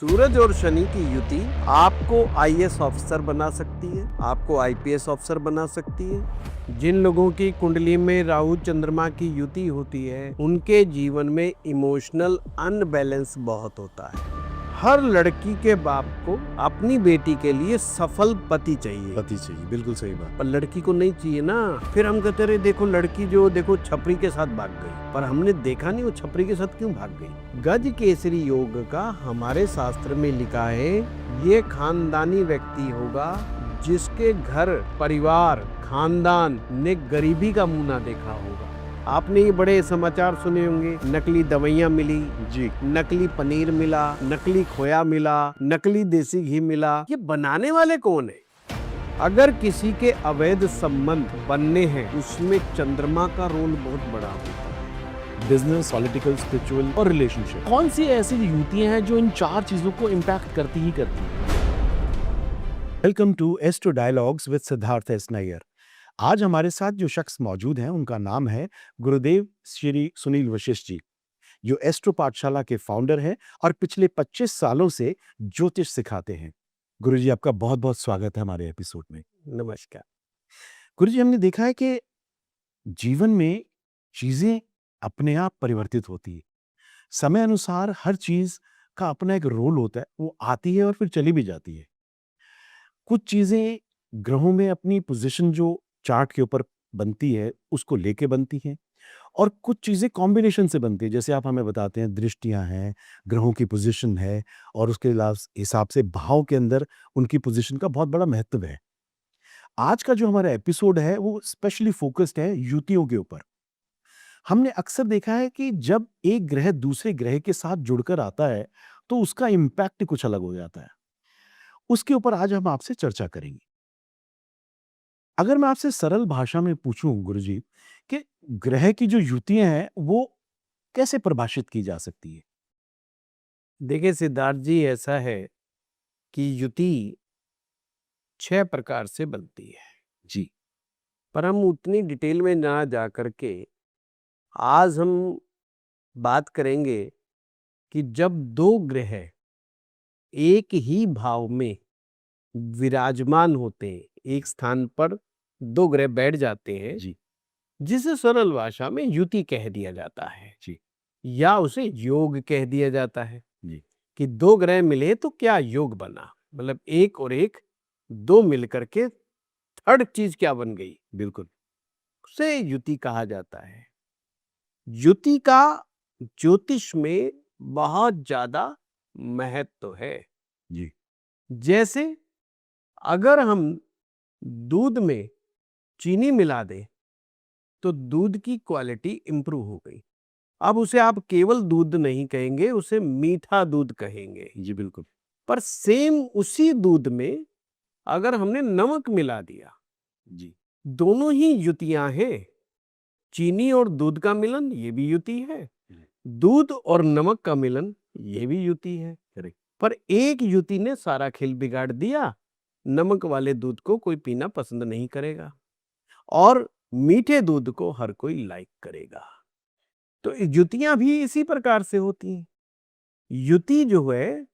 सूरज और शनि की युति आपको आईएएस ऑफिसर बना सकती है, आपको आईपीएस ऑफिसर बना सकती है। जिन लोगों की कुंडली में राहु चंद्रमा की युति होती है, उनके जीवन में इमोशनल अनबैलेंस बहुत होता है। हर लड़की के बाप को अपनी बेटी के लिए सफल पति चाहिए। बिल्कुल सही बात। पर लड़की को नहीं चाहिए ना। फिर हम कहते रहे देखो लड़की जो देखो छपरी के साथ भाग गई, पर हमने देखा नहीं वो छपरी के साथ क्यों भाग गई। गज केसरी योग का हमारे शास्त्र में लिखा है, ये खानदानी व्यक्ति होगा जिसके घर परिवार खानदान ने गरीबी का मुंह ना देखा होगा। आपने ये बड़े समाचार सुने होंगे, नकली दवाइयाँ मिली जी, नकली पनीर मिला, नकली खोया मिला, नकली देसी घी मिला। ये बनाने वाले कौन है? अगर किसी के अवैध संबंध बनने हैं, उसमें चंद्रमा का रोल बहुत बड़ा होता है। बिजनेस, पॉलिटिकल, स्पिरिचुअल और रिलेशनशिप। कौन सी ऐसी युतियां हैं जो इन चार चीजों को इम्पैक्ट करती ही करती हैं? Welcome to astro dialogues with Siddharth S Nair. आज हमारे साथ जो शख्स मौजूद हैं उनका नाम है गुरुदेव श्री सुनील वशिष्ठ जी, जो एस्ट्रो पाठशाला के फाउंडर हैं और पिछले 25 सालों से ज्योतिष सिखाते हैं। गुरुजी, आपका बहुत बहुत स्वागत है हमारे एपिसोड में। नमस्कार। गुरुजी, हमने देखा है कि जीवन में चीजें अपने आप परिवर्तित होती है। समय अनुसार हर चीज का अपना एक रोल होता है, वो आती है और फिर चली भी जाती है। कुछ चीजें ग्रहों में अपनी पोजीशन जो चार्ट के ऊपर बनती है उसको लेके बनती हैं, और कुछ चीजें कॉम्बिनेशन से बनती है। जैसे आप हमें बताते हैं दृष्टियां हैं, ग्रहों की पोजीशन है, और उसके हिसाब से भाव के अंदर उनकी पोजीशन का बहुत बड़ा महत्व है। आज का जो हमारा एपिसोड है वो स्पेशली फोकस्ड है युतियों के ऊपर। हमने अक्सर देखा है कि जब एक ग्रह दूसरे ग्रह के साथ जुड़कर आता है तो उसका इम्पैक्ट कुछ अलग हो जाता है। उसके ऊपर आज हम आपसे चर्चा करेंगे। अगर मैं आपसे सरल भाषा में पूछूं गुरुजी कि ग्रह की जो युतियां हैं वो कैसे परिभाषित की जा सकती है? देखिए सिद्धार्थ जी, ऐसा है कि युति 6 प्रकार से बनती है। जी, पर हम उतनी डिटेल में ना जा करके आज हम बात करेंगे कि जब दो ग्रह एक ही भाव में विराजमान होते हैं, एक स्थान पर दो ग्रह बैठ जाते हैं, जी, जिसे सरल भाषा में युति कह दिया जाता है, जी, या उसे योग कह दिया जाता है। जी, कि दो ग्रह मिले तो क्या योग बना, मतलब एक और एक दो मिलकर के थर्ड चीज क्या बन गई, बिल्कुल। उसे युति कहा जाता है। युति का ज्योतिष में बहुत ज्यादा महत्व है। जी, जैसे अगर हम दूध में चीनी मिला दें तो दूध की क्वालिटी इंप्रूव हो गई। अब उसे आप केवल दूध नहीं कहेंगे, उसे मीठा दूध कहेंगे। जी, बिल्कुल। पर सेम उसी दूध में अगर हमने नमक मिला दिया, जी, दोनों ही युतियां हैं। चीनी और दूध का मिलन ये भी युति है, दूध और नमक का मिलन ये भी युति है। करेक्ट। पर एक युति ने सारा खेल बिगाड़ दिया। नमक वाले दूध को कोई पीना पसंद नहीं करेगा और मीठे दूध को हर कोई लाइक करेगा। तो युतियां भी इसी प्रकार से होती हैं। युति जो है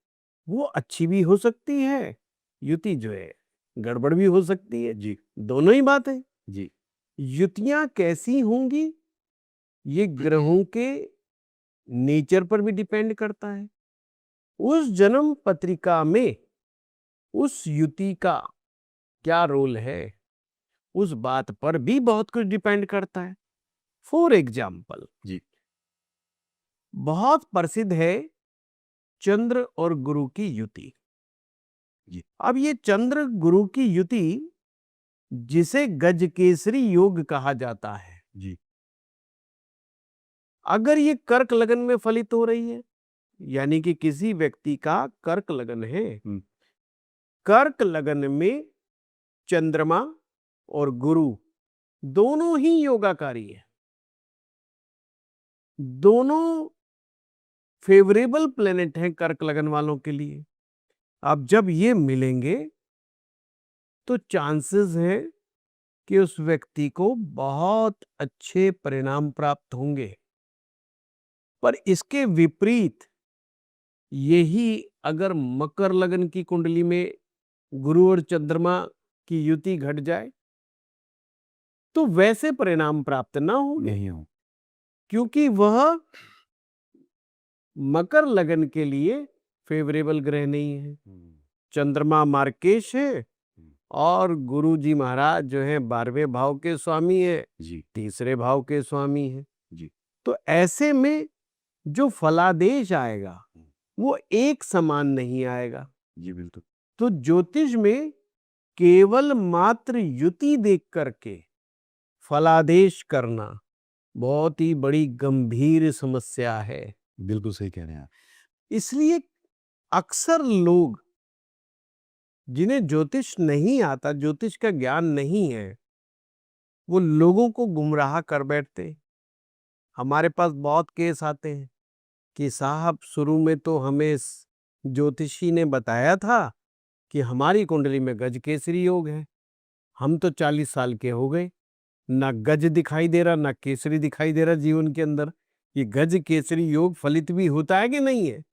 वो अच्छी भी हो सकती है, युति जो है गड़बड़ भी हो सकती है। जी, दोनों ही बात है। जी, युतियां कैसी होंगी ये ग्रहों के नेचर पर भी डिपेंड करता है। उस जन्म पत्रिका में उस युति का क्या रोल है, उस बात पर भी बहुत कुछ डिपेंड करता है। फॉर एग्जाम्पल, जी, बहुत प्रसिद्ध है चंद्र और गुरु की युति। जी, अब ये चंद्र गुरु की युति जिसे गजकेसरी योग कहा जाता है, जी, अगर ये कर्क लगन में फलित हो रही है, यानी कि किसी व्यक्ति का कर्क लगन है, कर्क लगन में चंद्रमा और गुरु दोनों ही योगाकारी है, दोनों फेवरेबल प्लेनेट हैं कर्क लगन वालों के लिए। अब जब ये मिलेंगे तो चांसेस हैं कि उस व्यक्ति को बहुत अच्छे परिणाम प्राप्त होंगे। पर इसके विपरीत यही अगर मकर लगन की कुंडली में गुरु और चंद्रमा की युति घट जाए तो वैसे परिणाम प्राप्त ना होंगे, नहीं हो। क्योंकि वह मकर लगन के लिए फेवरेबल ग्रह नहीं है। चंद्रमा मार्केश है और गुरु जी महाराज जो है 12वें भाव के स्वामी है, जी। तीसरे भाव के स्वामी है। जी। तो ऐसे में जो फलादेश आएगा वो एक समान नहीं आएगा। जी बिल्कुल। तो ज्योतिष में केवल मात्र युति देख करके फलादेश करना बहुत ही बड़ी गंभीर समस्या है। बिल्कुल सही कह रहे हैं आप। इसलिए अक्सर लोग जिन्हें ज्योतिष नहीं आता, ज्योतिष का ज्ञान नहीं है, वो लोगों को गुमराह कर बैठते। हमारे पास बहुत केस आते हैं कि साहब शुरू में तो हमें ज्योतिषी ने बताया था कि हमारी कुंडली में गज केसरी योग है। हम तो 40 साल के हो गए, ना गज दिखाई दे रहा ना केसरी दिखाई दे रहा जीवन के अंदर। ये गज केसरी योग फलित भी होता है कि नहीं है?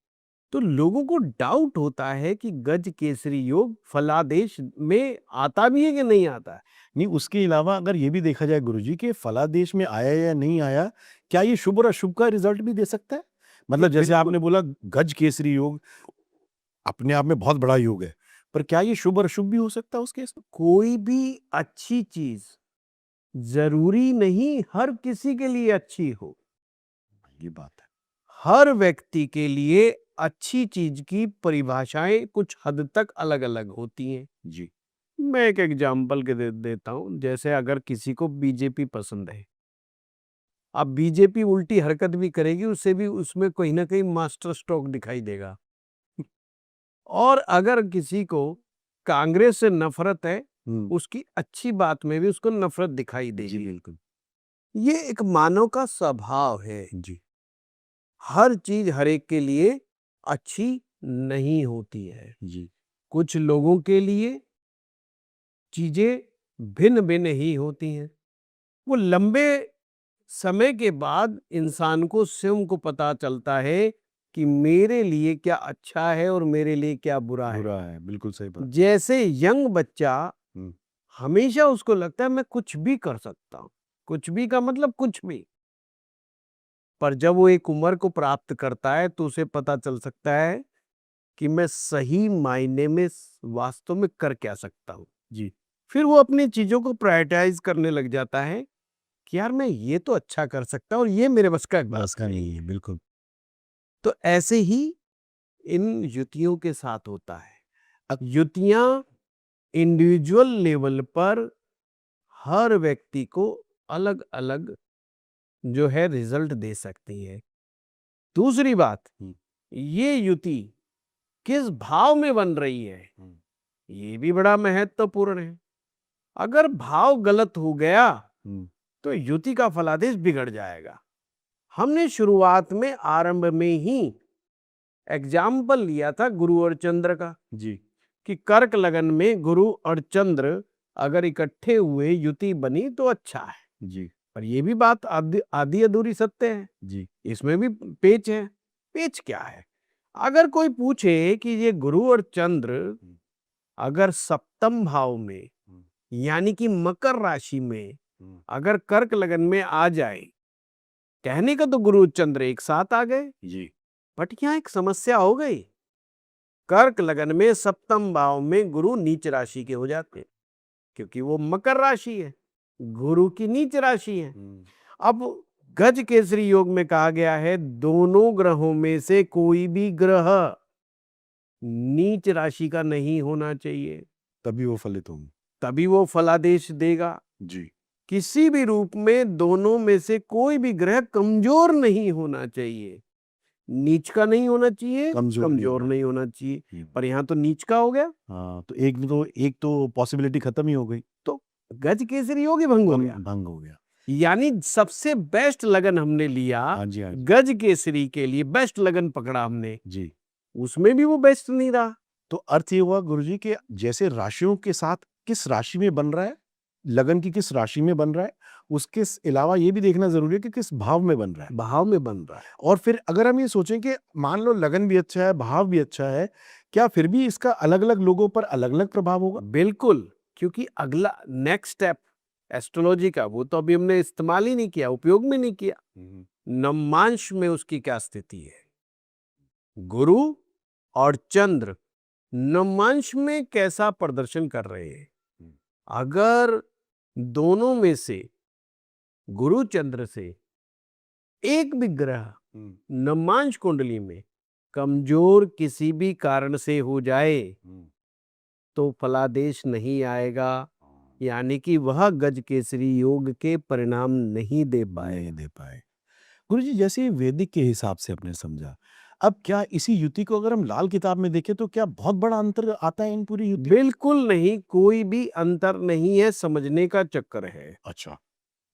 तो लोगों को डाउट होता है कि गज केसरी योग फलादेश में आता भी है कि नहीं आता है। नहीं, उसके अलावा अगर ये भी देखा जाए गुरुजी कि फलादेश में आया या नहीं आया, क्या ये शुभ और अशुभ का रिजल्ट भी दे सकता है? मतलब जैसे बिल्कुल। आपने बोला गज केसरी योग अपने आप में बहुत बड़ा योग है, पर क्या ये शुभ और अशुभ भी हो सकता है उस केस में? कोई भी अच्छी चीज जरूरी नहीं हर किसी के लिए अच्छी हो। ये बात है। हर व्यक्ति के लिए अच्छी चीज की परिभाषाएं कुछ हद तक अलग अलग होती हैं। जी। मैं एक एग्जाम्पल के देता हूं। जैसे अगर किसी को बीजेपी पसंद है, अब बीजेपी उल्टी हरकत भी करेगी, उससे भी उसमें कहीं ना कहीं मास्टर स्ट्रोक दिखाई देगा। और अगर किसी को कांग्रेस से नफरत है, उसकी अच्छी बात में भी उसको नफरत दिखाई जी देगी। बिल्कुल। ये एक मानव का स्वभाव है। जी। हर चीज हर एक के लिए अच्छी नहीं होती है। जी। कुछ लोगों के लिए चीजें भिन्न भिन्न ही होती हैं। वो लंबे समय के बाद इंसान को स्वयं को पता चलता है कि मेरे लिए क्या अच्छा है और मेरे लिए क्या बुरा है। बुरा है, बिल्कुल सही बात। जैसे यंग बच्चा हम्म। हमेशा उसको लगता है मैं कुछ भी कर सकता हूं। कुछ भी का मतलब कुछ भी। पर जब वो एक उम्र को प्राप्त करता है तो उसे पता चल सकता है कि मैं सही मायने में वास्तव में कर क्या सकता हूं। जी। फिर वो अपनी चीजों को प्रायोरिटाइज करने लग जाता है कि यार मैं ये तो अच्छा कर सकता हूं और ये मेरे बस का बस का नहीं है, बिल्कुल। तो ऐसे ही इन युतियों के साथ होता है। युतियां इंडिविजुअल लेवल पर हर व्यक्ति को अलग अलग जो है रिजल्ट दे सकती है। दूसरी बात, ये युति किस भाव में बन रही है ये भी बड़ा महत्वपूर्ण है। अगर भाव गलत हो गया तो युति का फलादेश बिगड़ जाएगा। हमने शुरुआत में आरंभ में ही एग्जाम्पल लिया था गुरु और चंद्र का जी। कि कर्क लगन में गुरु और चंद्र अगर इकट्ठे हुए युति बनी तो अच्छा है। जी। पर ये भी बात आधी अधूरी सत्य है। जी। इसमें भी पेच है। पेच क्या है? अगर कोई पूछे कि ये गुरु और चंद्र अगर सप्तम भाव में यानी कि मकर राशि में अगर कर्क लगन में आ जाए, कहने का तो गुरु चंद्र एक साथ आ गए, जी। बट यहां एक समस्या हो गई। कर्क लगन में सप्तम भाव में गुरु नीच राशि के हो जाते हैं, क्योंकि वो मकर राशि है, गुरु की नीच राशि है। अब गज केसरी योग में कहा गया है दोनों ग्रहों में से कोई भी ग्रह नीच राशि का नहीं होना चाहिए, तभी वो फलित होंगे, तभी वो फलादेश देगा। जी। किसी भी रूप में दोनों में से कोई भी ग्रह कमजोर नहीं होना चाहिए। नीच का नहीं होना चाहिए, कमजोर नहीं होना चाहिए। पर यहाँ तो नीच का हो गया। हाँ, तो एक तो पॉसिबिलिटी खत्म ही हो गई, तो गज केसरी योग ही भंग हो गया। भंग हो गया। यानी सबसे बेस्ट लगन हमने लिया। हाँ जी, हाँ जी। गज केसरी के लिए बेस्ट लगन पकड़ा हमने जी। उसमें भी वो बेस्ट नहीं रहा। तो अर्थ ये हुआ गुरुजी के जैसे राशियों के साथ किस राशि में बन रहा है लगन की किस राशि में बन रहा है, उसके अलावा ये भी देखना जरूरी है कि किस भाव में बन रहा है। भाव में बन रहा है। और फिर अगर हम ये सोचें कि मान लो लगन भी अच्छा है, भाव भी अच्छा है, क्या फिर भी इसका अलग अलग लोगों पर अलग अलग प्रभाव होगा? बिल्कुल, क्योंकि अगला नेक्स्ट स्टेप एस्ट्रोलॉजी का वो तो अभी हमने इस्तेमाल ही नहीं किया, उपयोग में नहीं किया। नवमांश में उसकी क्या स्थिति है, गुरु और चंद्र नवमांश में कैसा प्रदर्शन कर रहे हैं। अगर दोनों में से गुरु चंद्र से एक भी ग्रह नवमांश कुंडली में कमजोर किसी भी कारण से हो जाए तो फलादेश नहीं आएगा, यानी कि वह गज केसरी योग के परिणाम नहीं दे पाए। गुरुजी, जैसे ये वैदिक के हिसाब से आपने समझा, अब क्या इसी युति को अगर हम लाल किताब में देखें तो क्या बहुत बड़ा अंतर आता है इन पूरी युति? बिल्कुल नहीं, कोई भी अंतर नहीं है, समझने का चक्कर है। अच्छा।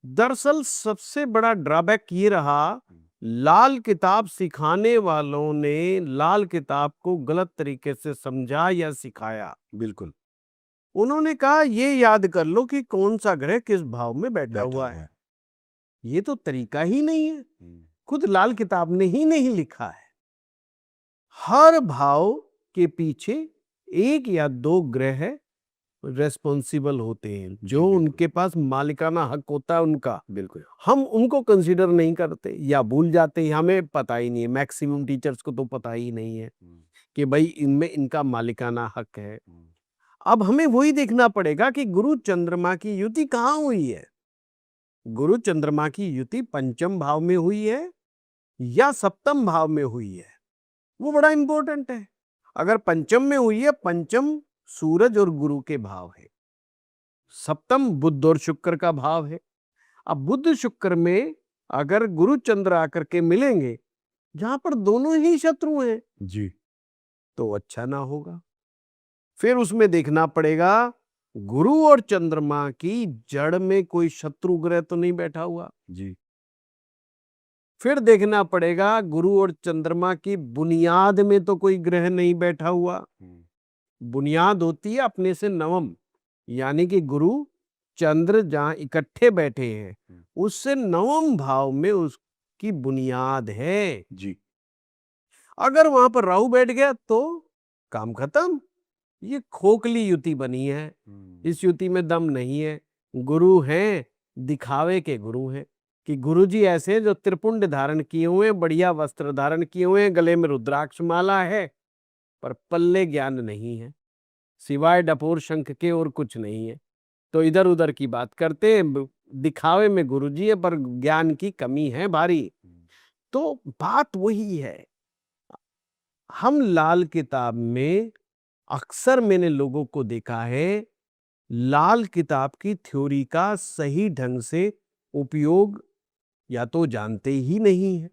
दरअसल सबसे बड़ा ड्रॉबैक ये रहा, लाल किताब सिखाने वालों ने लाल किताब को गलत तरीके से समझा या सिखाया। बिल्कुल। उन्होंने कहा ये याद कर लो कि कौन सा ग्रह किस भाव में बैठा हुआ है। ये तो तरीका ही नहीं है, खुद लाल किताब ने ही नहीं लिखा है। हर भाव के पीछे एक या दो ग्रह रेस्पॉन्सिबल होते हैं, जो उनके पास मालिकाना हक होता है उनका। बिल्कुल। हम उनको कंसीडर नहीं करते या भूल जाते हैं, हमें पता ही नहीं है। मैक्सिमम टीचर्स को तो पता ही नहीं है कि भाई इनमें इनका मालिकाना हक है। अब हमें वही देखना पड़ेगा कि गुरु चंद्रमा की युति कहाँ हुई है। गुरु चंद्रमा की युति पंचम भाव में हुई है या सप्तम भाव में हुई है, वो बड़ा इंपॉर्टेंट है। अगर पंचम में हुई है, पंचम सूरज और गुरु के भाव है, सप्तम बुध और शुक्र का भाव है। अब बुध शुक्र में अगर गुरु चंद्र आकर के मिलेंगे जहां पर दोनों ही शत्रु हैं जी। तो अच्छा ना होगा। फिर उसमें देखना पड़ेगा गुरु और चंद्रमा की जड़ में कोई शत्रु ग्रह तो नहीं बैठा हुआ। जी। फिर देखना पड़ेगा गुरु और चंद्रमा की बुनियाद में तो कोई ग्रह नहीं बैठा हुआ। बुनियाद होती है अपने से नवम, यानी कि गुरु चंद्र जहां इकट्ठे बैठे हैं उससे नवम भाव में उसकी बुनियाद है। जी। अगर वहां पर राहु बैठ गया तो काम खत्म। ये खोखली युति बनी है, इस युति में दम नहीं है। गुरु हैं, दिखावे के गुरु हैं कि गुरुजी ऐसे हैं जो त्रिपुंड धारण किए हुए हैं, बढ़िया वस्त्र धारण किए हुए हैं, गले में रुद्राक्ष माला है, पर पल्ले ज्ञान नहीं है, सिवाय डपोर शंख के और कुछ नहीं है। तो इधर उधर की बात करते हैं, दिखावे में गुरुजी है पर ज्ञान की कमी है भारी। तो बात वही है। हम लाल किताब में अक्सर मैंने लोगों को देखा है, लाल किताब की थ्योरी का सही ढंग से उपयोग या तो जानते ही नहीं है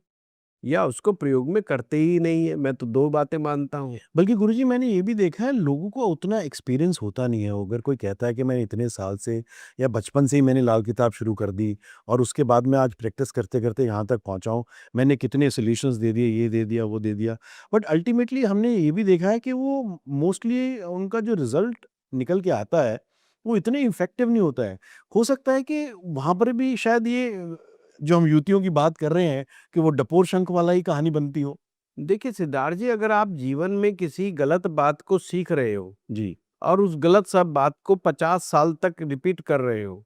या उसको प्रयोग में करते ही नहीं है। मैं तो दो बातें मानता हूँ। बल्कि गुरुजी, मैंने ये भी देखा है लोगों को उतना एक्सपीरियंस होता नहीं है। अगर कोई कहता है कि मैंने इतने साल से या बचपन से ही मैंने लाल किताब शुरू कर दी और उसके बाद मैं आज प्रैक्टिस करते करते यहाँ तक पहुँचा हूँ, मैंने कितने सोल्यूशंस दे दिए, ये दे दिया, वो दे दिया, बट अल्टीमेटली हमने ये भी देखा है कि वो मोस्टली उनका जो रिजल्ट निकल के आता है वो इतने इफेक्टिव नहीं होता है। हो सकता है कि वहाँ पर भी शायद ये जो हम युतियों की बात कर रहे हैं कि वो डपोर शंख वाला ही कहानी बनती हो। देखिए सिद्धार्थ जी, अगर आप जीवन में किसी गलत बात को सीख रहे हो जी। और उस गलत सब बात को 50 साल तक रिपीट कर रहे हो,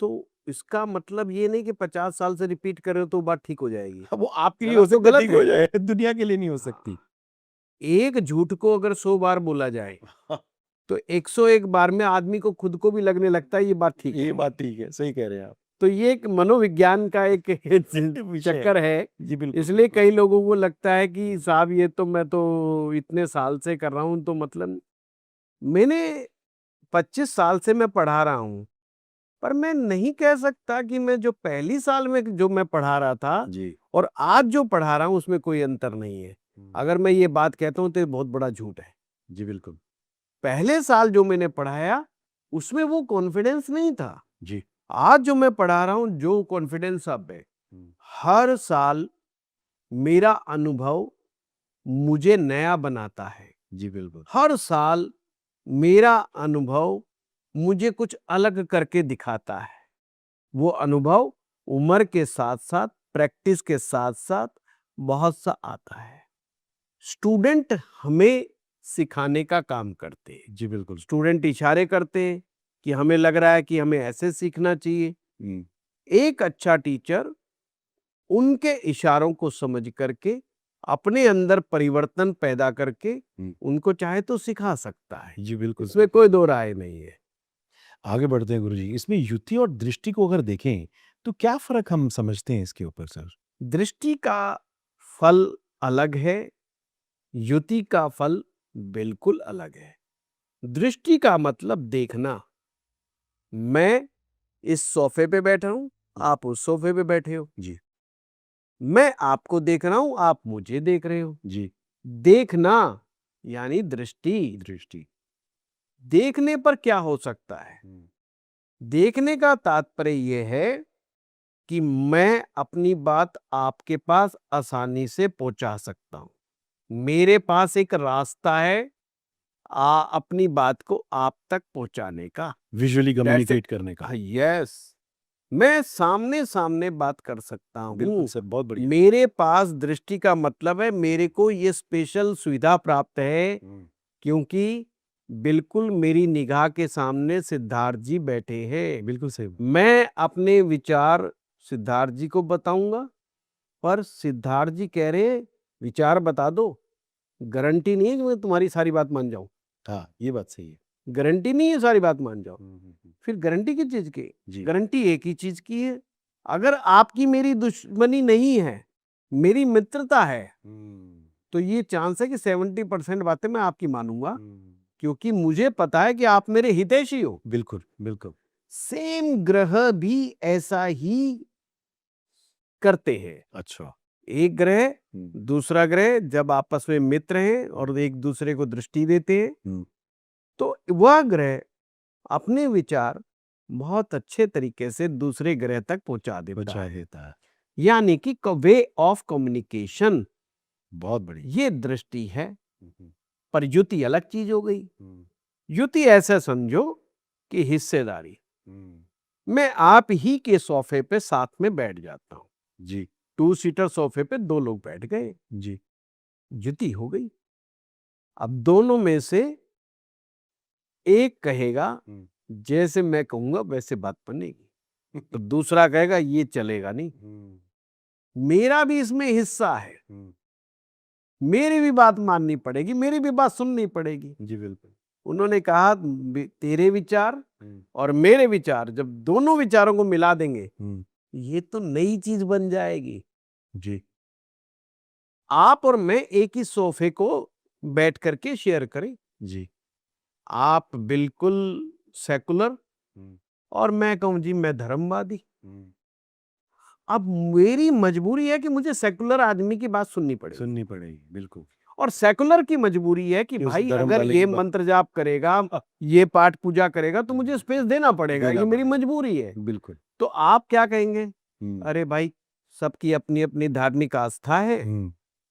तो इसका मतलब ये नहीं कि 50 साल से रिपीट कर रहे हो तो बात ठीक हो जाएगी। वो आपके लिए जरा हो तो सकता है, गलत ठीक हो है। जाए, दुनिया के लिए नहीं हो सकती। एक झूठ को अगर 100 बार बोला जाए तो 101 बार में आदमी को खुद को भी लगने लगता है ये बात ठीक है। ये बात ठीक है, सही कह रहे हैं आप। तो ये एक मनोविज्ञान का एक चक्कर है। जी बिल्कुल। इसलिए कई लोगों को लगता है कि साहब ये तो मैं तो इतने साल से कर रहा हूँ, तो मतलब मैंने 25 साल से मैं पढ़ा रहा हूँ, पर मैं नहीं कह सकता कि मैं जो पहली साल में जो मैं पढ़ा रहा था जी। और आज जो पढ़ा रहा हूँ उसमें कोई अंतर नहीं है। अगर मैं ये बात कहता हूँ तो ये बहुत बड़ा झूठ है। जी बिल्कुल। पहले साल जो मैंने पढ़ाया उसमें वो कॉन्फिडेंस नहीं था। जी। आज जो मैं पढ़ा रहा हूँ जो कॉन्फिडेंस अब है, हर साल मेरा अनुभव मुझे नया बनाता है। जी बिल्कुल। हर साल मेरा अनुभव मुझे कुछ अलग करके दिखाता है। वो अनुभव उम्र के साथ साथ, प्रैक्टिस के साथ साथ बहुत सा आता है। स्टूडेंट हमें सिखाने का काम करते हैं। जी बिल्कुल। स्टूडेंट इशारे करते हैं कि हमें लग रहा है कि हमें ऐसे सीखना चाहिए। हम्म, एक अच्छा टीचर उनके इशारों को समझ करके अपने अंदर परिवर्तन पैदा करके उनको चाहे तो सिखा सकता है। जी बिल्कुल। इसमें कोई दो राय नहीं है। आगे बढ़ते हैं गुरुजी। इसमें युति और दृष्टि को अगर देखें तो क्या फर्क हम समझते हैं इसके ऊपर सर? दृष्टि का फल अलग है, युति का फल बिल्कुल अलग है। दृष्टि का मतलब देखना। मैं इस सोफे पे बैठा हूं, आप उस सोफे पे बैठे हो। जी मैं आपको देख रहा हूं, आप मुझे देख रहे हो। जी। देखना यानी दृष्टि। दृष्टि। देखने पर क्या हो सकता है? देखने का तात्पर्य यह है कि मैं अपनी बात आपके पास आसानी से पहुंचा सकता हूं। मेरे पास एक रास्ता है अपनी बात को आप तक पहुंचाने का। Visually That's communicate it. करने का। यस, मैं सामने सामने बात कर सकता बिल्कुल हूँ। सर, बहुत बढ़िया। मेरे पास दृष्टि का मतलब है मेरे को ये स्पेशल सुविधा प्राप्त है क्योंकि बिल्कुल मेरी निगाह के सामने सिद्धार्थ जी बैठे हैं। बिल्कुल सही। मैं अपने विचार सिद्धार्थ जी को बताऊंगा, पर सिद्धार्थ जी कह रहे विचार बता दो, गारंटी नहीं है कि मैं तुम्हारी सारी बात मान जाऊं। हाँ, ये बात सही है। गारंटी नहीं है सारी बात मान जाओ। फिर गारंटी किस चीज की? जी। गारंटी एक ही चीज की है, अगर आपकी मेरी दुश्मनी नहीं है, मेरी मित्रता है, तो ये चांस है कि 70% बातें मैं आपकी मानूंगा क्योंकि मुझे पता है कि आप मेरे हितैषी हो। बिल्कुल बिल्कुल। सेम ग्रह भी ऐसा ही करते हैं। अच्छा। एक ग्रह दूसरा ग्रह जब आपस में मित्र हैं और एक दूसरे को दृष्टि देते हैं, तो वह ग्रह अपने विचार बहुत अच्छे तरीके से दूसरे ग्रह तक पहुंचा देता है। यानी कि वे ऑफ कम्युनिकेशन। बहुत बढ़िया। ये दृष्टि है। पर युति अलग चीज हो गई। युति ऐसे समझो कि हिस्सेदारी। मैं आप ही के सोफे पे साथ में बैठ जाता हूं। जी 2 सीटर सोफे पे 2 लोग बैठ गए, जी। युति हो गई। अब दोनों में से एक कहेगा जैसे मैं कहूंगा वैसे बात बनेगी, तो दूसरा कहेगा ये चलेगा नहीं। मेरा भी इसमें हिस्सा है, मेरी भी बात माननी पड़ेगी, मेरी भी बात सुननी पड़ेगी। जी बिल्कुल। उन्होंने कहा तेरे विचार और मेरे विचार जब दोनों विचारों को मिला देंगे ये तो नई चीज बन जाएगी। जी। आप और मैं एक ही सोफे को बैठ करके शेयर करें। जी। आप बिल्कुल सेकुलर और मैं कहूं जी मैं धर्मवादी। अब मेरी मजबूरी है कि मुझे सेकुलर आदमी की बात सुननी पड़ेगी। बिल्कुल। और सेकुलर की मजबूरी है कि कि उस भाई धर्म अगर वाले ये की बात- मंत्र जाप करेगा, ये पाठ पूजा करेगा तो मुझे स्पेस देना पड़ेगा, देना ये मेरी पड़ेगा। मजबूरी है। बिल्कुल। तो आप क्या कहेंगे? अरे भाई सबकी अपनी अपनी धार्मिक आस्था है,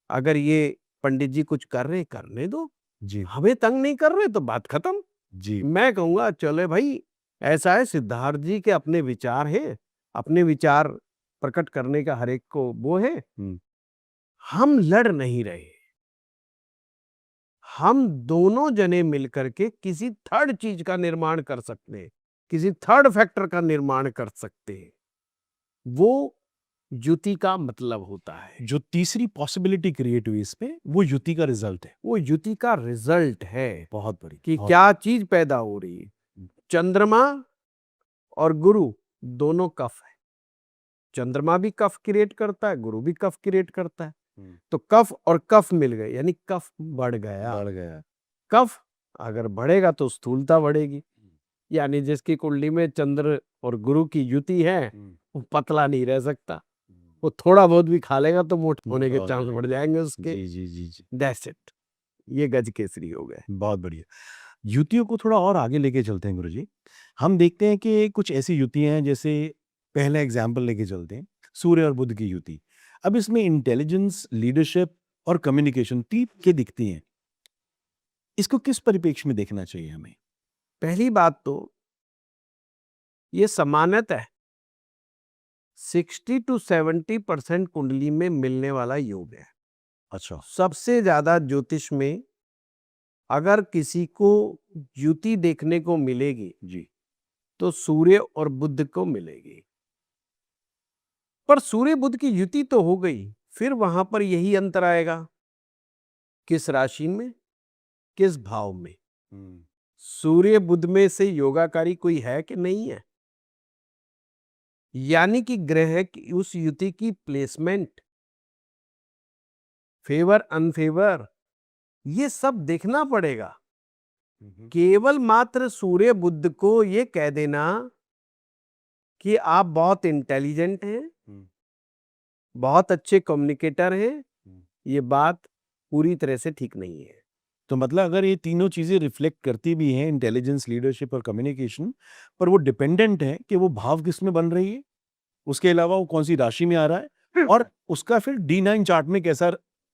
अगर ये पंडित जी कुछ कर रहे करने दो, जी हमें तंग नहीं कर रहे तो बात खत्म। जी। मैं कहूंगा चले भाई, ऐसा है सिद्धार्थ जी के अपने विचार है, अपने विचार प्रकट करने का हर एक को वो है। हम लड़ नहीं रहे, हम दोनों जने मिलकर के किसी थर्ड चीज का निर्माण कर सकते हैं, किसी थर्ड फैक्टर का निर्माण कर सकते हैं। वो युति का मतलब होता है। जो तीसरी पॉसिबिलिटी क्रिएट हुई इसमें, वो युति का रिजल्ट है। वो युति का रिजल्ट है बहुत बड़ी कि बहुत क्या चीज पैदा हो रही है। चंद्रमा और गुरु दोनों कफ है। चंद्रमा भी कफ क्रिएट करता है, गुरु भी कफ क्रिएट करता है। तो कफ और कफ मिल गए यानी कफ बढ़ गया। बढ़ गया। कफ अगर बढ़ेगा तो स्थूलता बढ़ेगी, यानी जिसकी कुंडली में चंद्र और गुरु की युति है वो पतला नहीं रह सकता, वो थोड़ा बहुत भी खा लेगा तो मोटा होने के चांस बढ़ जाएंगे उसके। जी जी जी जी। That's it. ये गज केसरी हो गए। बहुत बढ़िया। युतियों को थोड़ा और आगे लेके चलते हैं गुरुजी। हम देखते हैं कि कुछ ऐसी युतियां हैं, जैसे पहला एग्जाम्पल लेके चलते हैं, सूर्य और बुध की युति। अब इसमें इंटेलिजेंस, लीडरशिप और कम्युनिकेशन तीन के दिखती हैं। इसको किस परिप्रेक्ष्य में देखना चाहिए हमें? पहली बात तो ये समानतः 60 to 70% कुंडली में मिलने वाला योग है। अच्छा। सबसे ज्यादा ज्योतिष में अगर किसी को युति देखने को मिलेगी जी। तो सूर्य और बुध को मिलेगी। पर सूर्य बुध की युति तो हो गई, फिर वहां पर यही अंतर आएगा, किस राशि में, किस भाव में। सूर्य बुध में से योगाकारी कोई है कि नहीं है, यानी कि ग्रह की उस युति की प्लेसमेंट, फेवर अनफेवर, ये सब देखना पड़ेगा। केवल मात्र सूर्य बुध को ये कह देना कि आप बहुत इंटेलिजेंट हैं, बहुत अच्छे कम्युनिकेटर हैं, ये बात पूरी तरह से ठीक नहीं है। तो मतलब अगर ये तीनों चीजें रिफ्लेक्ट करती भी हैं, इंटेलिजेंस, लीडरशिप और कम्युनिकेशन, पर वो डिपेंडेंट है कि वो भाव किस में बन रही है, उसके अलावा वो कौन सी राशि में आ रहा है, और उसका फिर D9 चार्ट में कैसा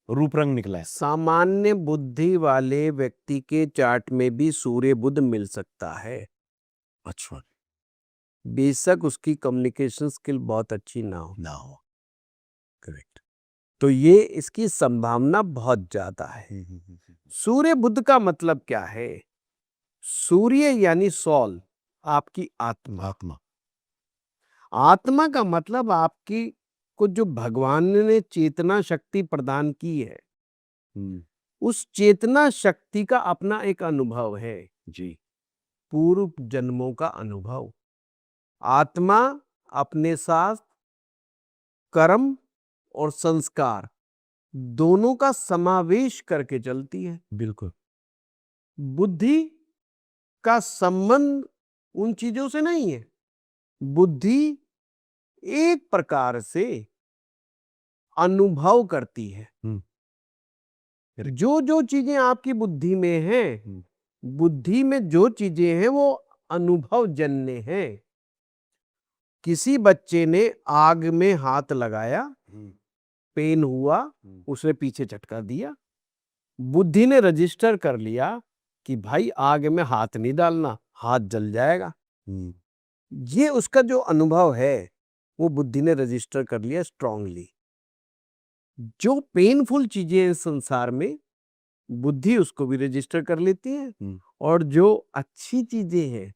रूप रंग निकला है। सामान्य बुद्धि वाले व्यक्ति के चार्ट में भी सूर्य बुध मिल सकता है, अच्छा। बेशक उसकी कम्युनिकेशन स्किल बहुत अच्छी ना हो। करेक्ट। तो ये इसकी संभावना बहुत ज्यादा है। सूर्य बुध का मतलब क्या है? सूर्य यानी सोल, आपकी आत्मा। आत्मा का मतलब आपकी को जो भगवान ने चेतना शक्ति प्रदान की है, उस चेतना शक्ति का अपना एक अनुभव है जी। पूर्व जन्मों का अनुभव। आत्मा अपने साथ कर्म और संस्कार दोनों का समावेश करके चलती है। बिल्कुल। बुद्धि का संबंध उन चीजों से नहीं है। बुद्धि एक प्रकार से अनुभव करती है। जो जो चीजें आपकी बुद्धि में हैं, बुद्धि में जो चीजें हैं वो अनुभव जन्य हैं। किसी बच्चे ने आग में हाथ लगाया, पेन हुआ, उसने पीछे झटका दिया, बुद्धि ने रजिस्टर कर लिया कि भाई आग में हाथ नहीं डालना, हाथ जल जाएगा। ये उसका जो अनुभव है वो बुद्धि ने रजिस्टर कर लिया स्ट्रांगली। जो पेनफुल चीजें हैं संसार में, बुद्धि उसको भी रजिस्टर कर लेती है, और जो अच्छी चीजें हैं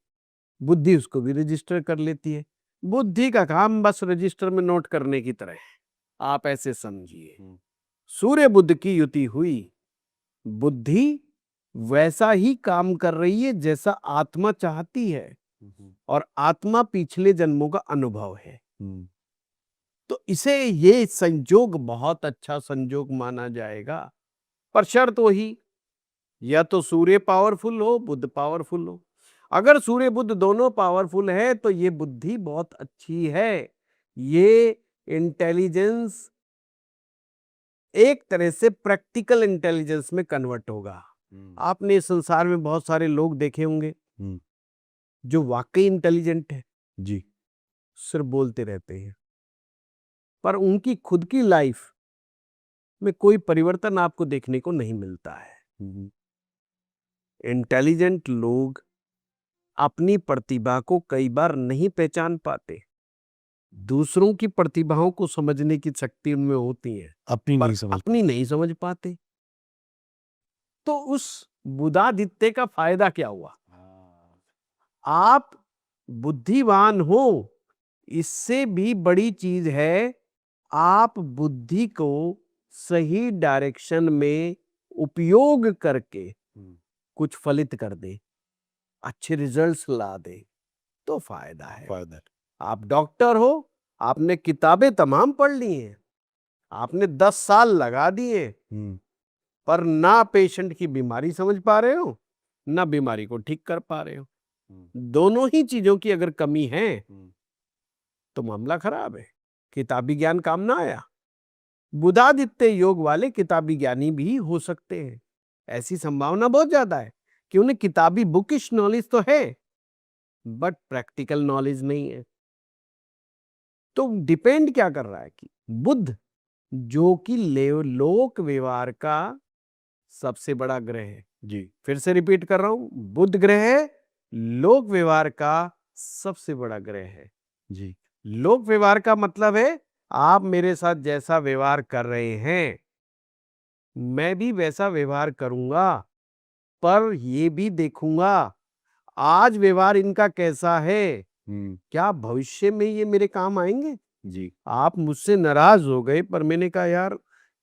बुद्धि उसको भी रजिस्टर कर लेती है। बुद्धि का काम बस रजिस्टर में नोट करने की तरह है, आप ऐसे समझिए। सूर्य बुध की युति हुई, बुद्धि वैसा ही काम कर रही है जैसा आत्मा चाहती है, और आत्मा पिछले जन्मों का अनुभव है। तो इसे ये संयोग बहुत अच्छा संयोग माना जाएगा। पर शर्त वही, या तो सूर्य पावरफुल हो, बुध पावरफुल हो। अगर सूर्य बुध दोनों पावरफुल है तो ये बुद्धि बहुत अच्छी है। ये इंटेलिजेंस एक तरह से प्रैक्टिकल इंटेलिजेंस में कन्वर्ट होगा। आपने इस संसार में बहुत सारे लोग देखे होंगे जो वाकई इंटेलिजेंट है जी, सिर्फ बोलते रहते हैं, पर उनकी खुद की लाइफ में कोई परिवर्तन आपको देखने को नहीं मिलता है। इंटेलिजेंट लोग अपनी प्रतिभा को कई बार नहीं पहचान पाते। दूसरों की प्रतिभाओं को समझने की शक्ति उनमें होती है, अपनी नहीं समझ पाते। तो उस बुधादित्य का फायदा क्या हुआ? आप बुद्धिमान हो, इससे भी बड़ी चीज है आप बुद्धि को सही डायरेक्शन में उपयोग करके कुछ फलित कर दे, अच्छे रिजल्ट्स ला दे, तो फायदा है। आप डॉक्टर हो, आपने किताबें तमाम पढ़ ली हैं, आपने 10 साल लगा दिए, पर ना पेशेंट की बीमारी समझ पा रहे हो, ना बीमारी को ठीक कर पा रहे हो। दोनों ही चीजों की अगर कमी है तो मामला खराब है, किताबी ज्ञान काम ना आया। बुधादित्य योग वाले किताबी ज्ञानी भी हो सकते हैं, ऐसी संभावना बहुत ज्यादा है कि उन्हें किताबी बुकिश नॉलेज तो है बट प्रैक्टिकल नॉलेज नहीं है। तो डिपेंड क्या कर रहा है कि बुध जो कि लोक व्यवहार का सबसे बड़ा ग्रह है। जी, फिर से रिपीट कर रहा हूं, बुध ग्रह लोक व्यवहार का सबसे बड़ा ग्रह है। जी लोक व्यवहार का मतलब है आप मेरे साथ जैसा व्यवहार कर रहे हैं मैं भी वैसा व्यवहार करूंगा, पर ये भी देखूंगा आज व्यवहार इनका कैसा है, क्या भविष्य में ये मेरे काम आएंगे। जी आप मुझसे नाराज हो गए, पर मैंने कहा यार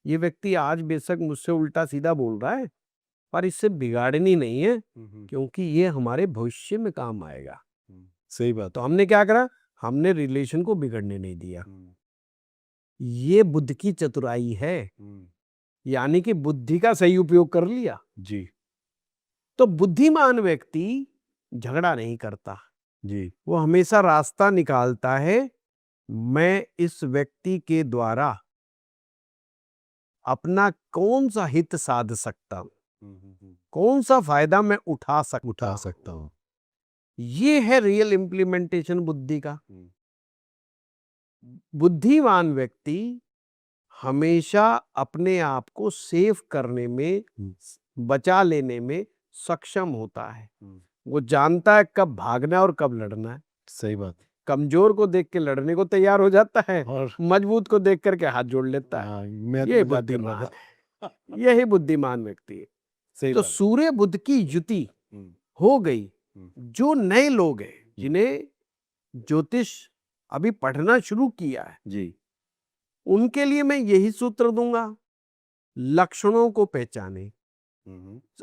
ये व्यक्ति आज बेशक मुझसे उल्टा सीधा बोल रहा है पर इससे बिगाड़नी नहीं है, क्योंकि ये हमारे भविष्य में काम आएगा। सही बात। तो हमने क्या करा, हमने रिलेशन को बिगड़ने नहीं दिया। ये बुद्ध की चतुराई है, यानी कि बुद्धि का सही उपयोग कर लिया। जी तो बुद्धिमान व्यक्ति झगड़ा नहीं करता, जी वो हमेशा रास्ता निकालता है मैं इस व्यक्ति के द्वारा अपना कौन सा हित साध सकता हूं, कौन सा फायदा मैं उठा सकता हूं। ये है रियल इम्प्लीमेंटेशन बुद्धि का। बुद्धिमान व्यक्ति हमेशा अपने आप को सेव करने में, बचा लेने में सक्षम होता है। वो जानता है कब भागना है और कब लड़ना है। सही बात। कमजोर को देख के लड़ने को तैयार हो जाता है और मजबूत को देख करके हाथ जोड़ लेता है। मैं ये तो मजाक कर रहा बुद्धिमान था। है, यही बुद्धिमान व्यक्ति है। सही तो बात। सूर्य बुध की युति हो गई। जो नए लोग हैं जिन्हें ज्योतिष अभी पढ़ना शुरू किया है, जी उनके लिए मैं यही सूत्र दूंगा, लक्षणों को पहचाने।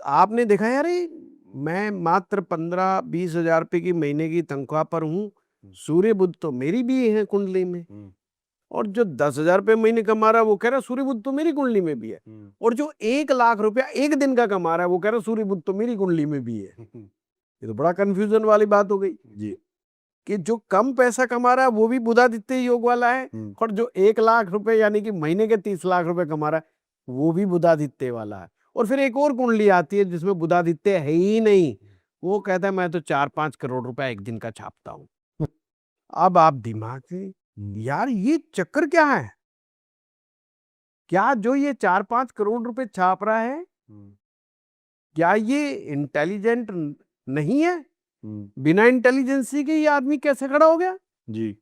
आपने देखा यार मैं मात्र 15-20 हजार रुपए की महीने की तनख्वाह पर हूं, सूर्य बुध तो मेरी भी है कुंडली में, और जो 10,000 रुपए महीने कमा रहा है वो कह रहा है सूर्य बुध तो मेरी कुंडली में भी है, और जो 1,00,000 रुपया एक दिन का कमा रहा है वो कह रहा है सूर्य बुध तो मेरी कुंडली में भी है। ये तो बड़ा कंफ्यूजन वाली बात हो गई जी कि जो कम पैसा कमा रहा है वो भी बुधादित्य योग वाला है, और जो 1,00,000 रुपए यानी कि महीने के 30 लाख रुपए कमा रहा है वो भी बुधादित्य वाला है। और फिर एक और कुंडली आती है जिसमें बुधादित्य है ही नहीं, वो कहता है मैं तो 4-5 करोड़ रुपए एक दिन का छापता हूं। अब आप दिमाग से यार ये चक्कर क्या है, क्या जो ये 4-5 करोड़ रुपए छाप रहा है क्या ये इंटेलिजेंट नहीं है? बिना इंटेलिजेंसी के ये आदमी कैसे खड़ा हो गया? जी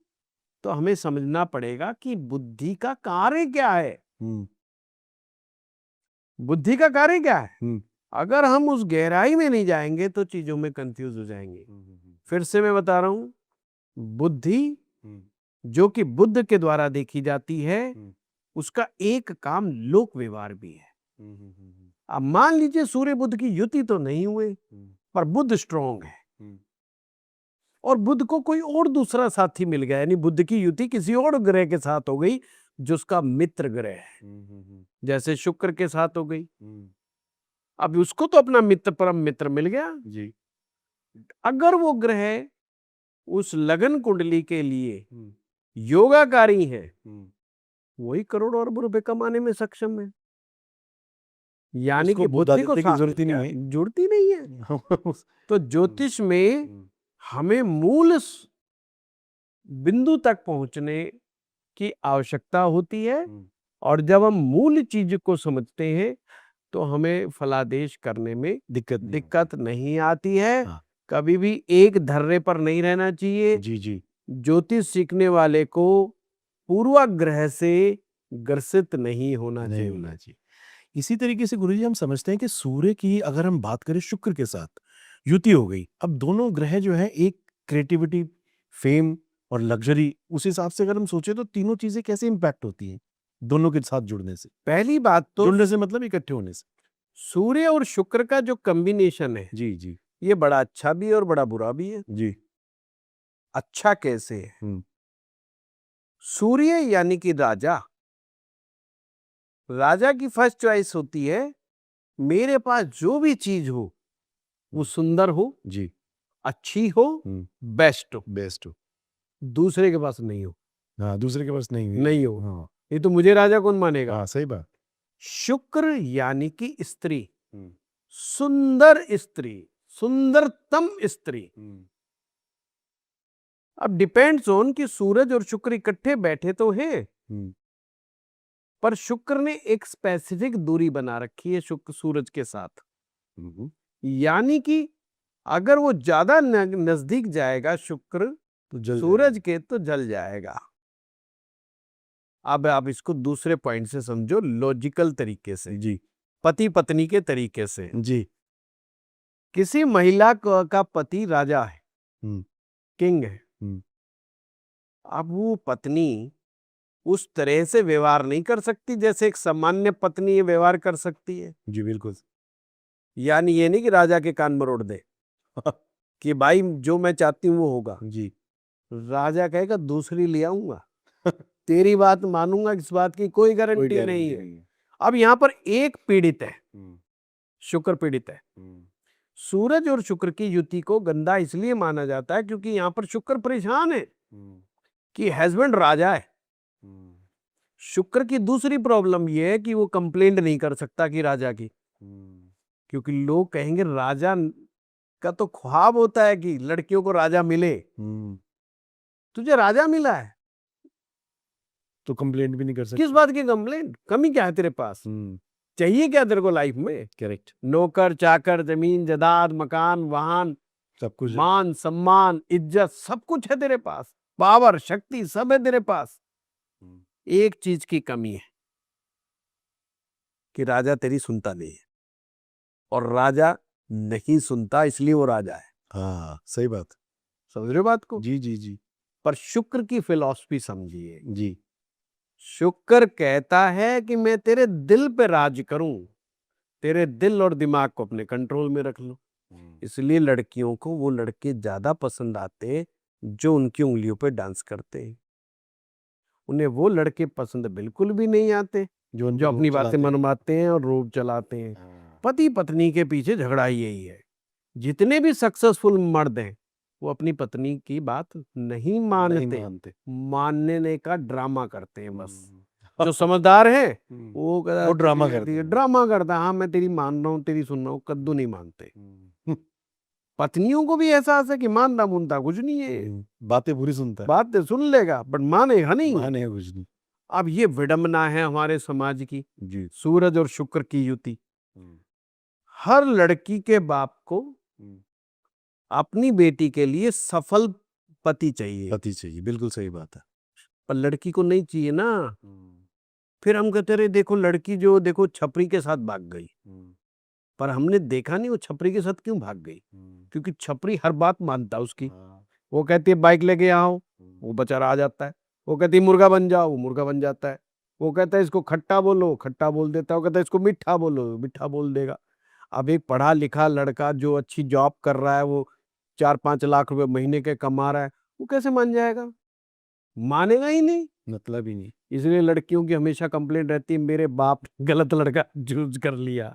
तो हमें समझना पड़ेगा कि बुद्धि का कार्य क्या है। बुद्धि का कार्य क्या है? अगर हम उस गहराई में नहीं जाएंगे तो चीजों में कंफ्यूज हो जाएंगे। फिर से मैं बता रहा हूं, बुद्धि जो कि बुद्ध के द्वारा देखी जाती है उसका एक काम लोक व्यवहार भी है। अब मान लीजिए सूर्य बुध की युति तो नहीं हुए, पर बुध स्ट्रांग है और बुध को कोई और दूसरा साथी मिल गया, यानी बुध की युति किसी और ग्रह के साथ हो गई जो उसका मित्र ग्रह है, जैसे शुक्र के साथ हो गई। अब उसको तो अपना मित्र परम मित्र मिल गया जी अगर वो ग्रह उस लगन कुंडली के लिए योगाकारी है, वही करोड़ों अरब रुपए कमाने में सक्षम है। यानी उसको कि बुद्धि को बुद्धादित्य की जरूरत ही नहीं है। जरूरत ही नहीं है। तो ज्योतिष में हमें मूल बिंदु तक पहुंचने की आवश्यकता होती है, और जब हम मूल चीज को समझते हैं तो हमें फलादेश करने में दिक्कत नहीं आती है। हाँ। कभी भी एक धर्रे पर नहीं रहना चाहिए। जी जी ज्योतिष सीखने वाले को पूर्वाग्रह से ग्रसित नहीं होना नहीं चाहिए। होना चाहिए। इसी तरीके से गुरुजी हम समझते हैं कि सूर्य की अगर हम बात करें शुक्र के साथ युति हो गई, अब दोनों ग्रह जो है एक क्रिएटिविटी, फेम और लग्जरी, उस हिसाब से अगर हम सोचे तो तीनों चीजें कैसे इंपैक्ट होती हैं दोनों के साथ जुड़ने से? पहली बात तो जुड़ने से मतलब इकट्ठे होने से। सूर्य और शुक्र का जो कॉम्बिनेशन है जी जी ये बड़ा अच्छा भी है और बड़ा बुरा भी है। जी अच्छा कैसे है? सूर्य यानी कि राजा, राजा की फर्स्ट चॉइस होती है मेरे पास जो भी चीज हो वो सुंदर हो, जी अच्छी हो, बेस्ट हो, बेस्ट हो। दूसरे के पास नहीं हो। हाँ, दूसरे के पास नहीं नहीं हो। हाँ ये तो मुझे राजा कौन मानेगा? हाँ सही बात। शुक्र यानी कि स्त्री, सुंदर स्त्री, सुंदरतम स्त्री। अब डिपेंड्स ऑन कि सूरज और शुक्र इकट्ठे बैठे तो हैं, पर शुक्र ने एक स्पेसिफिक दूरी बना रखी है शुक्र सूरज के साथ, यानी कि अगर वो ज्यादा नजदीक जाएगा शुक्र तो जल सूरज के तो जल जाएगा। अब आप इसको दूसरे पॉइंट से समझो, लॉजिकल तरीके से, जी पति पत्नी के तरीके से। जी किसी महिला का पति राजा है, हम्म, किंग है। हम्म। अब वो पत्नी उस तरह से व्यवहार नहीं कर सकती जैसे एक सामान्य पत्नी ये व्यवहार कर सकती है। जी बिल्कुल। यानी ये नहीं कि राजा के कान मरोड़ दे कि भाई जो मैं चाहती हूँ वो होगा। जी राजा कहेगा दूसरी ले आऊंगा तेरी बात मानूंगा, इस बात की कोई कोई गारंटी नहीं गारंटी है। नहीं है। अब यहाँ पर एक पीड़ित है, हम्म, शुक्र पीड़ित है। हम्म, सूरज और शुक्र की युति को गंदा इसलिए माना जाता है क्योंकि यहाँ पर शुक्र परेशान है हम्म, कि हस्बैंड राजा है। हम्म, शुक्र की दूसरी प्रॉब्लम यह है कि वो कंप्लेंट नहीं कर सकता कि राजा की, हम्म, क्योंकि लोग कहेंगे राजा का तो ख्वाब होता है कि लड़कियों को राजा मिले, हम्म। तुझे राजा मिला है, तो कंप्लेंट भी नहीं कर सकते। किस बात की कंप्लेंट? कमी क्या है तेरे पास? चाहिए क्या तेरे को लाइफ में? करेक्ट। नौकर चाकर, जमीन जायदाद, मकान, वाहन, सब कुछ है। मान सम्मान, इज्जत, सब कुछ है तेरे पास, पावर शक्ति सब है तेरे पास। हम्म, एक चीज की कमी है कि राजा तेरी सुनता नहीं है, और राजा नहीं सुनता इसलिए वो राजा है। हाँ सही बात। समझ रहे हो बात को? जी जी जी पर शुक्र की फिलॉसफी समझिए। जी। शुक्र कहता है कि मैं तेरे दिल पे राज करूं, तेरे दिल और दिमाग को अपने कंट्रोल में रख लूं। इसलिए लड़कियों को वो लड़के ज्यादा पसंद आते जो उनकी उंगलियों पे डांस करते हैं। उन्हें वो लड़के पसंद बिल्कुल भी नहीं आते जो उन जो पर अपनी रोब बातें चलाते हैं। मनवाते हैं और रोब चलाते हैं। हाँ, पति पत्नी के पीछे झगड़ा ही यही है। जितने भी सक्सेसफुल मर्द हैं वो अपनी पत्नी की बात नहीं नहीं मानते, मानते। मानने का ड्रामा करते हैं बस। हम्म। जो समझदार है हम्म, वो कहता वो ड्रामा ठीक है, करते ठीक है, हैं। ड्रामा करता है, हाँ मैं तेरी मान रहा हूँ, तेरी सुन रहा हूँ, कद्दू नहीं मानते। हम्म, पत्नियों को भी एहसास है कि मानना मुनता कुछ नहीं है, बातें पूरी सुनता है। बात तो सुन लेगा बट मानेगा नहीं। माने कुछ नहीं। अब ये विडंबना है हमारे समाज की, जी। सूरज और शुक्र की युति। हम्म, हर लड़की के बाप को हम्म। अपनी बेटी के लिए सफल पति चाहिए, पति चाहिए, बिल्कुल सही बात है। पर लड़की को नहीं चाहिए ना। फिर हम कहते रहे देखो लड़की जो देखो छपरी के साथ भाग गई, पर हमने देखा नहीं वो छपरी के साथ क्यों भाग गई, क्योंकि छपरी हर बात मानता उसकी। हाँ, वो कहती है बाइक लेके आओ, वो बेचारा आ जाता है। वो कहती है मुर्गा बन जाओ, वो मुर्गा बन जाता है। वो कहता है इसको खट्टा बोलो, खट्टा बोल देता है। वो कहता है इसको मीठा बोलो, मीठा बोल देगा। अब एक पढ़ा लिखा लड़का जो अच्छी जॉब कर रहा है, वो 4-5 लाख रुपए महीने के कमा रहा है, वो कैसे मान जाएगा? मानेगा ही नहीं। मतलब ही नहीं। इसलिए लड़कियों की हमेशा कंप्लेंट रहती है मेरे बाप ने गलत लड़का चूज कर लिया।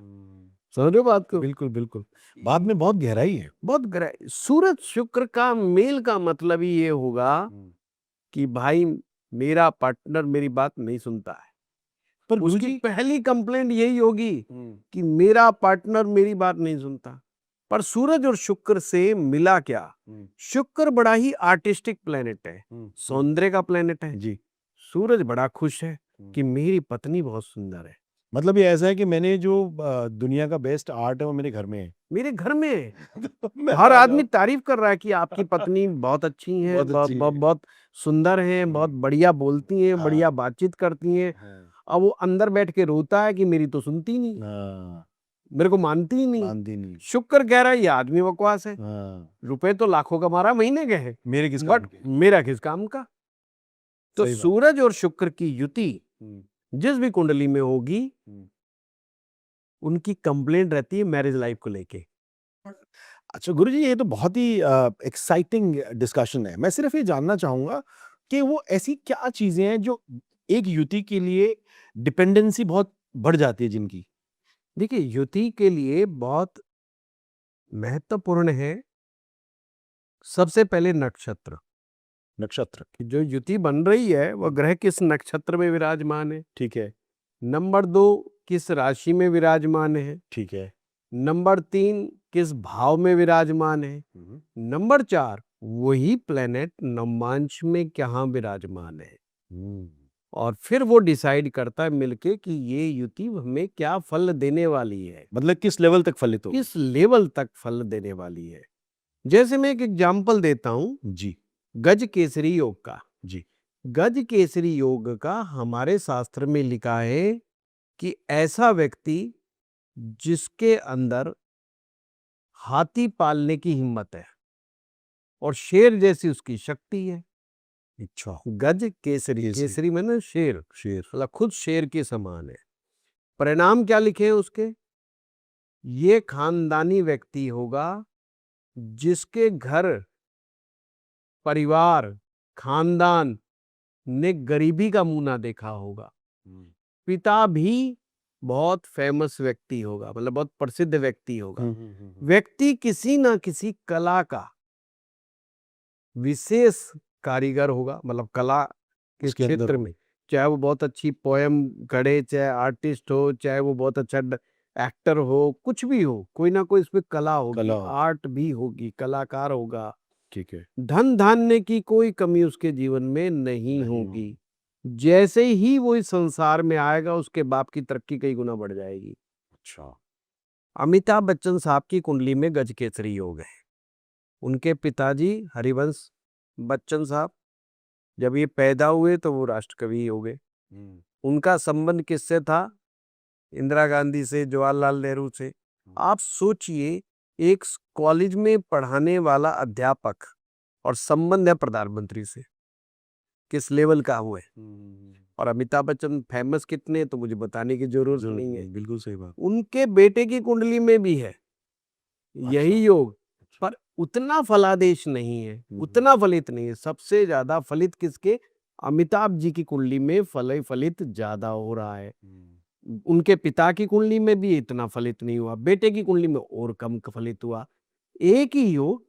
समझ रहे हो बात को? बिल्कुल बिल्कुल। बाद में बहुत गहराई है। बहुत गहराई। सूरज शुक्र का मेल का मतलब ही ये होगा कि भाई मेरा पार्टनर मेरी बात नहीं सुनता है। पर उसकी गुरुजी पहली कंप्लेंट यही होगी कि मेरा पार्टनर मेरी बात नहीं सुनता। पर सूरज और शुक्र से मिला क्या? शुक्र बड़ा ही आर्टिस्टिक प्लेनेट है, सौंदर्य का प्लेनेट है। जी। सूरज बड़ा खुश है कि मेरी पत्नी बहुत सुंदर है। मतलब ये ऐसा है कि मैंने जो दुनिया का बेस्ट आर्ट है वो मेरे घर में है। मेरे घर में है। तो मैं हर आ आदमी जाऊं। तारीफ कर रहा है कि आपकी पत्नी बहुत अच्छी है, बहुत बहुत अच्छी बहुत है। बहुत सुंदर है, बहुत बढ़िया बोलती हैं, हाँ। बढ़िया बातचीत करती हैं। हाँ, अब वो अंदर बैठ के रोता है कि मेरी तो सुनती नहीं, हाँ, मेरे को मानती ही नहीं। मानती नहीं। शुक्र कह रहा है ये आदमी बकवास है, हाँ, रुपए तो लाखों कमा रहा, महीने के हैं, मेरे किस बट काम के? मेरा किस काम का? तो सही बात। सूरज और शुक्र की युति हम्म, जिस भी कुंडली में होगी, हम्म। उनकी कंप्लेंट रहती है मैरिज लाइफ को लेके। अच्छा गुरुजी, ये तो बहुत ही एक्साइटिंग डिस्कशन है। मैं सिर्फ ये जानना चाहूंगा कि वो ऐसी क्या चीजें हैं जो एक युति के लिए डिपेंडेंसी बहुत बढ़ जाती है जिनकी। देखिए युति के लिए बहुत महत्वपूर्ण है सबसे पहले नक्षत्र। नक्षत्र। कि जो युति बन रही है वह ग्रह किस नक्षत्र में विराजमान है। ठीक है। नंबर 2 किस राशि में विराजमान है। ठीक है। नंबर 3 किस भाव में विराजमान है। नंबर 4 वही प्लेनेट नवमांश में कहाँ विराजमान है। और फिर वो डिसाइड करता है मिलके कि ये युति हमें क्या फल देने वाली है, मतलब किस लेवल तक फलित हो। किस लेवल तक फल देने वाली है। जैसे मैं एक एग्जाम्पल देता हूं जी, गज केसरी योग का। जी। गज केसरी योग का हमारे शास्त्र में लिखा है कि ऐसा व्यक्ति जिसके अंदर हाथी पालने की हिम्मत है और शेर जैसी उसकी शक्ति है। अच्छा, गज केसरी, केसरी। केसरी में ना शेर, शेर। मतलब खुद शेर के समान है। परिणाम क्या लिखे हैं उसके? ये खानदानी व्यक्ति होगा जिसके घर परिवार खानदान ने गरीबी का मुंह ना देखा होगा। पिता भी बहुत फेमस व्यक्ति होगा, मतलब बहुत प्रसिद्ध व्यक्ति होगा। व्यक्ति किसी ना किसी कला का विशेष कारीगर होगा, मतलब कला के उसके अंदर क्षेत्र हो। में, चाहे वो बहुत अच्छी पोयम गढ़े, चाहे आर्टिस्ट हो, चाहे वो बहुत अच्छा एक्टर हो, कुछ भी हो, कोई ना कोई इसमें कला होगी, कला हो। आर्ट भी होगी, कलाकार होगा। ठीक है। धन धान्य की कोई कमी उसके जीवन में नहीं होगी। जैसे ही वो इस संसार में आएगा उसके बाप की तरक्की कई गुना बढ़ जाएगी। अच्छा। अमिताभ बच्चन साहब की कुंडली में गज केसरी योग है। उनके पिताजी हरिवंश बच्चन साहब जब ये पैदा हुए तो वो राष्ट्रकवि हो गए। उनका संबंध किससे था? इंदिरा गांधी से, जवाहरलाल नेहरू से। आप सोचिए, एक कॉलेज में पढ़ाने वाला अध्यापक और संबंध है प्रधानमंत्री से, किस लेवल का हुआ है। और अमिताभ बच्चन फेमस कितने हैं तो मुझे बताने की जरूरत नहीं है। बिल्कुल सही बात। उनके बेटे की कुंडली में भी है यही योग, पर उतना फलादेश नहीं है, उतना फलित नहीं है। सबसे ज्यादा फलित किसके? अमिताभ जी की कुंडली में फलित ज्यादा हो रहा है। उनके पिता की कुंडली में भी इतना फलित नहीं हुआ, बेटे की कुंडली में और कम फलित हुआ। एक ही योग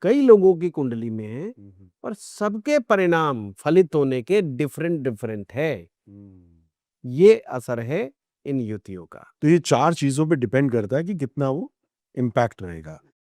कई लोगों की कुंडली में है और सबके परिणाम फलित होने के डिफरेंट है। ये असर है इन युतियों का। तो ये 4 चीज़ों पे डिपेंड करता है कि कितना वो इम्पैक्ट रहेगा।